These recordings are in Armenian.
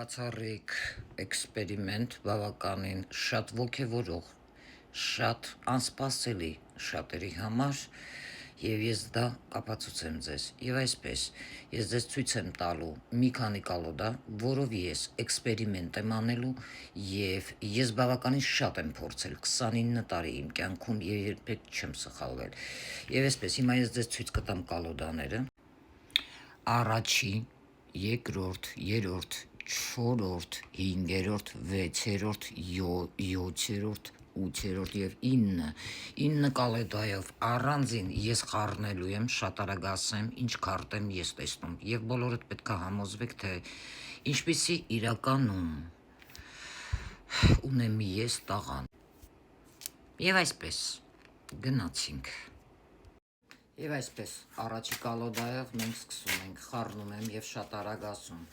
Բացառիկ էքսպերիմենտ, բավականին շատ ոգևորող, շատ անսպասելի շատերի համար, եւ ես դա կապացուցեմ ձեզ։ Եվ այսպես, ես ձեզ ցույց եմ տալու մի քանի կալոդա, որով ես էքսպերիմենտ եմ անելու, եւ ես բավականին շատ եմ փորձել 29 տարի իմ կյանքում եւ երբեք չեմ սխալվել։ Եվ այսպես, հիմա ես ձեզ ցույց կտամ կալոդաները։ Առաջին, երկրորդ, երրորդ, չորրորդ, հինգերորդ, վեցերորդ, յոթերորդ, 8-րդ եւ 9 կալոդայով առանձին ես խառնելու եմ, շատ արագ ասեմ, ինչ քարտ եմ ես տեսնում, եւ բոլորդ պետք է համոզվեք, թե ինչպիսի իրականում ունեմ ես տաղան։ Եվ այսպես գնացինք։ Եվ այսպես առաջի կալոդայով մենք սկսում ենք, խառնում եմ եւ շատ արագ ասում,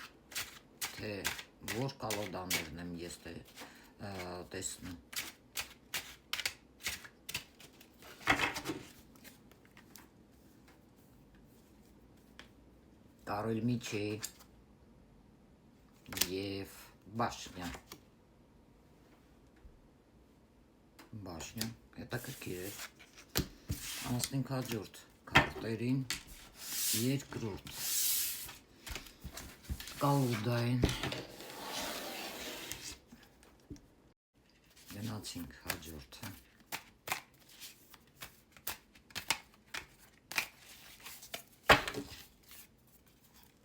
թե որ կալոդաներն եմ ես տեսնում։ Կարոլ Միչի եւ Բաշնյա, հետաքրքիր է։ Անցնենք հաջորդ քարտերին, երկրորդ կալոդային, գնացինք հաջորդը։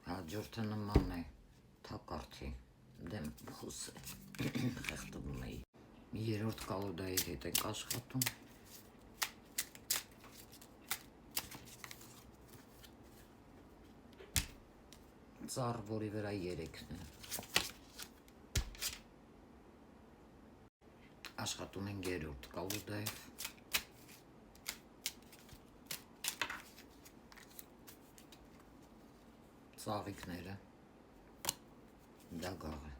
Հաջորդը նման է թակարդի դեմ խուսը, խեղդվում էի։ Երրորդ կալոդայի հետ ենք աշխատում։ Ծառ, որի վրա 3-ն է։ Աշխատում ենք երրորդ կալոդայով։ Ծաղիկները, դագաղը։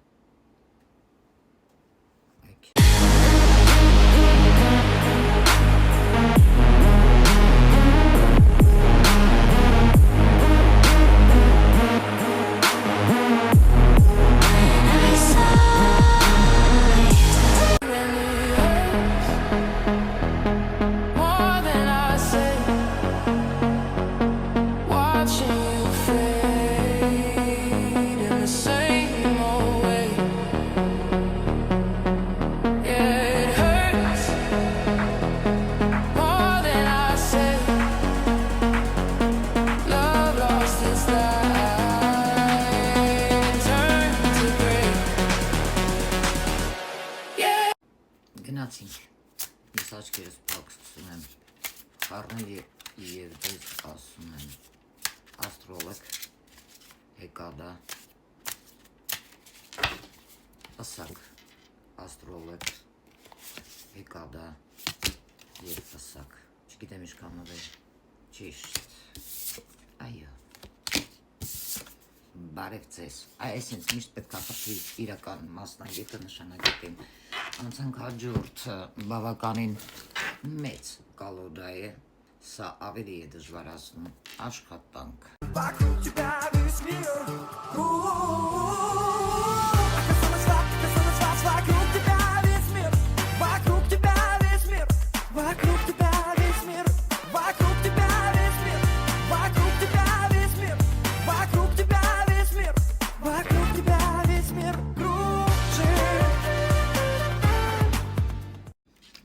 Գնացինք, ես աչքերս փակ սկսում եմ խառնել եւ դες ասում եմ աստրոլոգ, հեկադա, պսակ, աստրոլոգ, հեկադա եւ պսակ, չգիտեմ ինչքանով է ճիշտ, այո, բարև ձեզ, այսինքն միշտ պետք է խփի իրական մասնագետը նշանակետին։ Անցանք հաջորդ բավականին մեծ կալոդա է, սա ավելի է դժվարացնում, աշխատանք։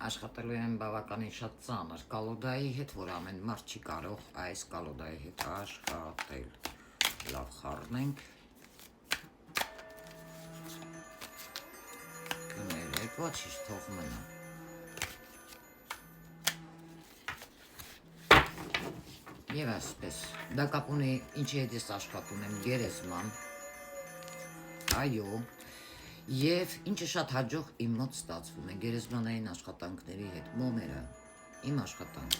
Աշխատելու եմ բավականին շատ ծանր կալոդայի հետ, որ ամեն մարդ չի կարող այս կալոդայի հետ աշխատել։ Լավ խառնենք։ Կներեք, ոչինչ թող մնա։ Եվ այսպես, դա կապ ունի ինչի հետ ես աշխատում եմ, գերեզման, այո, եւ ինչը շատ հաջող իմ մոտ ստացվում է գերեզմանային աշխատանքների հետ, մոմերը, իմ աշխատանք,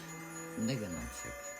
դե գնացեք։